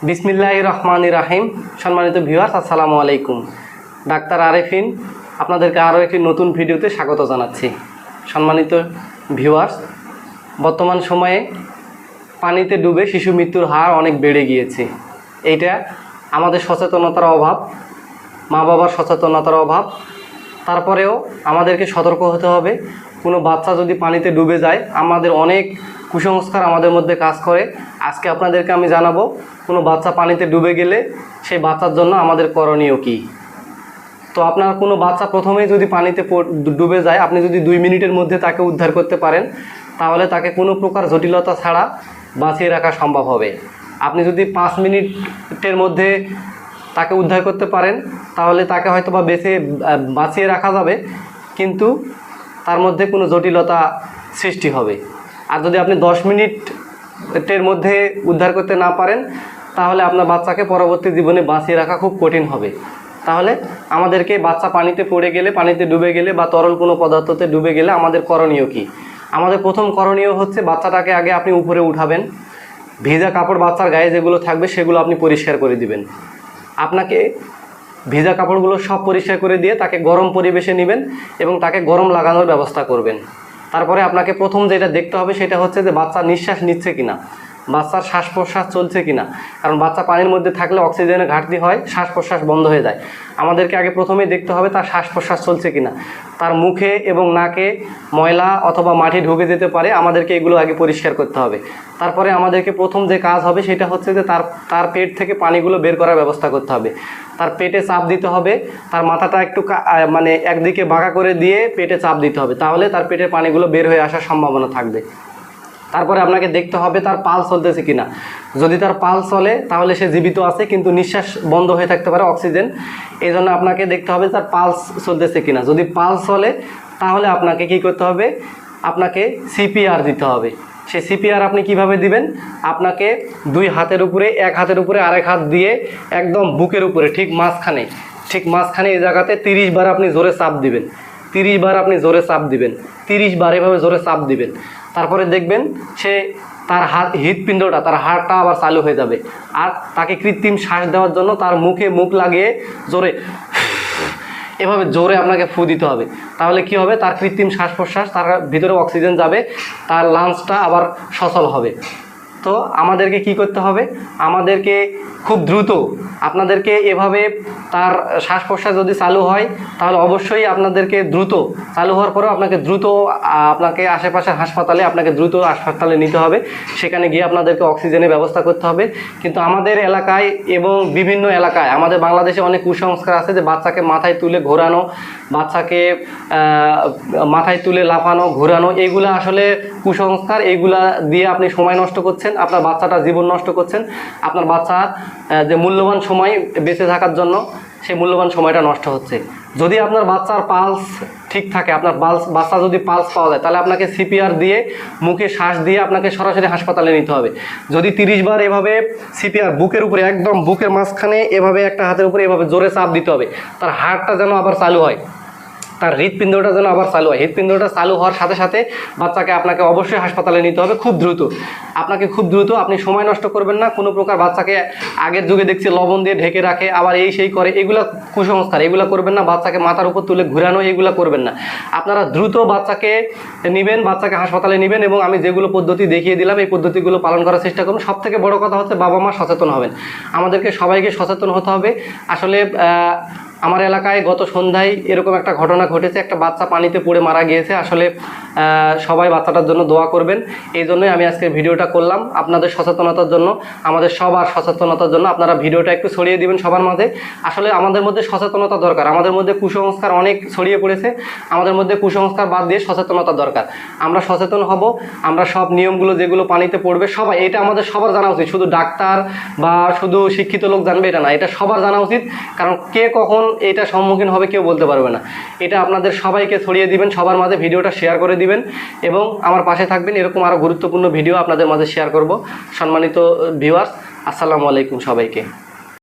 বিসমিল্লাহির রহমানির রহিম। সম্মানিত ভিউয়ার্স, আসসালামু আলাইকুম। ডাক্তার আরেফিন আপনাদেরকে আরও একটি নতুন ভিডিওতে স্বাগত জানাচ্ছি। সম্মানিত ভিউয়ার্স, বর্তমান সময়ে পানিতে ডুবে শিশু মৃত্যুর হার অনেক বেড়ে গিয়েছে। এইটা আমাদের সচেতনতার অভাব, মা বাবার সচেতনতার অভাব। তারপরেও আমাদেরকে সতর্ক হতে হবে। কোনো বাচ্চা যদি পানিতে ডুবে যায়, আমাদের অনেক কুসংস্কার আমাদের মধ্যে কাজ করে। আজকে আপনাদেরকে আমি জানাবো, কোনো বাচ্চা পানিতে ডুবে গেলে সেই বাচ্চার জন্য আমাদের করণীয় কী। তো আপনার কোনো বাচ্চা প্রথমেই যদি পানিতে ডুবে যায়, আপনি যদি 2 মিনিটের মধ্যে তাকে উদ্ধার করতে পারেন, তাহলে তাকে কোনো প্রকার জটিলতা ছাড়া বাঁচিয়ে রাখা সম্ভব হবে। আপনি যদি 5 মিনিটের মধ্যে তাকে উদ্ধার করতে পারেন, তাহলে তাকে হয়তো বা বাঁচিয়ে রাখা যাবে, কিন্তু তার মধ্যে কোনো জটিলতা সৃষ্টি হবে। আর যদি আপনি 10 মিনিটের মধ্যে উদ্ধার করতে না পারেন, তাহলে আপনার বাচ্চাকে পরবর্তী জীবনে বাঁচিয়ে রাখা খুব কঠিন হবে। তাহলে আমাদেরকে বাচ্চা পানিতে পড়ে গেলে, পানিতে ডুবে গেলে বা তরল কোনো পদার্থতে ডুবে গেলে আমাদের করণীয় কী? আমাদের প্রথম করণীয় হচ্ছে, বাচ্চাটাকে আগে আপনি উপরে উঠাবেন। ভিজা কাপড় বাচ্চার গায়ে যেগুলো থাকবে সেগুলো আপনি পরিষ্কার করে দিবেন। আপনাকে ভিজা কাপড়গুলো সব পরিষ্কার করে দিয়ে তাকে গরম পরিবেশে নেবেন এবং তাকে গরম লাগানোর ব্যবস্থা করবেন। তারপরে আপনাকে প্রথম যেটা দেখতে হবে সেটা হচ্ছে যে বাচ্চা নিঃশ্বাস নিচ্ছে কিনা, বাচ্চার শ্বাস প্রশ্বাস চলছে কিনা। কারণ বাচ্চা পানির মধ্যে থাকলে অক্সিজেনের ঘাটতি হয়, শ্বাস প্রশ্বাস বন্ধ হয়ে যায়। আমাদেরকে আগে প্রথমেই দেখতে হবে তার শ্বাস প্রশ্বাস চলছে কিনা। তার মুখে এবং নাকে ময়লা অথবা মাটি ঢুকে যেতে পারে, আমাদেরকে এগুলো আগে পরিষ্কার করতে হবে। তারপরে আমাদেরকে প্রথম যে কাজ হবে সেটা হচ্ছে যে তার পেট থেকে পানিগুলো বের করার ব্যবস্থা করতে হবে। তার পেটে চাপ দিতে হবে, তার মাথাটা একটু মানে একদিকে বাঁকা করে দিয়ে পেটে চাপ দিতে হবে, তাহলে তার পেটের পানিগুলো বের হয়ে আসার সম্ভাবনা থাকবে। তারপরে আপনাকে দেখতে হবে তার পালস চলতেছে কিনা। যদি তার পালস চলে তাহলে সে জীবিত আছে, কিন্তু নিঃশ্বাস বন্ধ হয়ে থাকতে পারে অক্সিজেন। এই জন্য আপনাকে দেখতে হবে তার পালস চলতেছে কিনা। যদি পালস চলে তাহলে আপনাকে কি করতে হবে, আপনাকে সিপিআর দিতে হবে। সেই সিপিআর আপনি কিভাবে দিবেন? আপনাকে 2 হাতের উপরে, এক হাতের উপরে আরেক হাত দিয়ে একদম বুকের উপরে ঠিক মাঝখানে এই জায়গাতে 30 বার আপনি জোরে চাপ দিবেন। 30 বার আপনি জোরে চাপ দিবেন, 30 বার এভাবে জোরে চাপ দিবেন। তারপরে দেখবেন তার হৃৎপিণ্ডটা, তার হাড়টা আবার চালু হয়ে যাবে। আর তাকে কৃত্রিম শ্বাস দেওয়ার জন্য তার মুখে মুখ লাগিয়ে জোরে এভাবে জোরে আপনাকে ফু দিতে হবে। তাহলে কি হবে, তার কৃত্রিম শ্বাস প্রশ্বাস, তার ভিতরে অক্সিজেন যাবে, তার লাংসটা আবার সচল হবে। তো আমাদেরকে কি করতে হবে, আমাদেরকে খুব দ্রুত আপনাদেরকে এভাবে তার শ্বাস প্রশ্বাস যদি চালু হয়, তাহলে অবশ্যই আপনাদেরকে দ্রুত চালু হওয়ার পরেও আপনাকে আশেপাশের হাসপাতালে হাসপাতালে নিতে হবে। সেখানে গিয়ে আপনাদেরকে অক্সিজেনের ব্যবস্থা করতে হবে। কিন্তু আমাদের এলাকায় এবং বিভিন্ন এলাকায়, আমাদের বাংলাদেশে অনেক কুসংস্কার আছে যে বাচ্চাকে মাথায় তুলে ঘোরানো, বাচ্চাকে মাথায় তুলে লাফানো, ঘোরানো, এইগুলা আসলে কুসংস্কার। এইগুলা দিয়ে আপনি সময় নষ্ট করছেন, আপনার বাচ্চাটার জীবন নষ্ট করছেন। আপনার বাচ্চার যে মূল্যবান সময় বেঁচে থাকার জন্য, সেই মূল্যবান সময়টা নষ্ট হচ্ছে। যদি আপনার বাচ্চার পালস ঠিক থাকে, আপনার বাচ্চা যদি পালস পাওয়া যায়, তাহলে আপনাকে সিপিআর দিয়ে মুখে শ্বাস দিয়ে আপনাকে সরাসরি হাসপাতালে নিতে হবে। যদি 30 বার এভাবে সিপিআর বুকের উপরে, একদম বুকের মাঝখানে এভাবে একটা হাতের উপরে এভাবে জোরে চাপ দিতে হবে, তার হার্টটা যেন আবার চালু হয়, তার হৃৎপিণ্ডটা যেন আবার চালু হয়। হৃৎপিণ্ডটা চালু হওয়ার সাথে সাথে আপনাকে অবশ্যই হাসপাতালে নিতে হবে খুব দ্রুত। আপনি সময় নষ্ট করবেন না। কোনো প্রকার বাচ্চাকে আগের যুগে দেখছি লবণ দিয়ে ঢেকে রাখে, আবার এই সেই করে, এগুলা কুসংস্কার, এগুলো করবেন না। বাচ্চাকে মাথার উপর তুলে ঘুরানো, এগুলো করবেন না। আপনারা দ্রুত বাচ্চাকে হাসপাতালে নেবেন এবং আমি যেগুলো পদ্ধতি দেখিয়ে দিলাম এই পদ্ধতিগুলো পালন করার চেষ্টা করুন। সবথেকে বড় কথা হচ্ছে বাবা মা সচেতন হবেন। আমাদেরকে সবাইকে সচেতন হতে হবে। আসলে আমার এলাকায় গত সন্ধ্যায় এরকম একটা ঘটনা ঘটেছে, একটা বাচ্চা পানিতে পড়ে মারা গিয়েছে। আসলে সবাই বাচ্চাটার জন্য দোয়া করবেন। এই জন্যই আমি আজকে ভিডিওটা করলাম, আপনাদের সচেতনতার জন্য, আমাদের সবার সচেতনতার জন্য। আপনারা ভিডিওটা একটু ছড়িয়ে দিবেন সবার মাঝে। আসলে আমাদের মধ্যে সচেতনতা দরকার। আমাদের মধ্যে কুসংস্কার অনেক ছড়িয়ে পড়েছে, আমাদের মধ্যে কুসংস্কার বাদ দিয়ে সচেতনতা দরকার। আমরা সচেতন হব, আমরা সব নিয়মগুলো যেগুলো পানিতে পড়বে সবাই, এটা আমাদের সবার জানা উচিত। শুধু ডাক্তার বা শুধু শিক্ষিত লোক জানবে এটা না, এটা সবার জানা উচিত। কারণ কে কখন এটা সম্মুখীন হবে কেউ বলতে পারবে না। এটা আপনাদের সবাইকে ছড়িয়ে দিবেন, সবার মাঝে ভিডিওটা শেয়ার করে দিবেন এবং আমার পাশে থাকবেন। এরকম আরও গুরুত্বপূর্ণ ভিডিও আপনাদের মাঝে শেয়ার করব। সম্মানিত ভিউয়ার্স, আসসালামু আলাইকুম সবাইকে।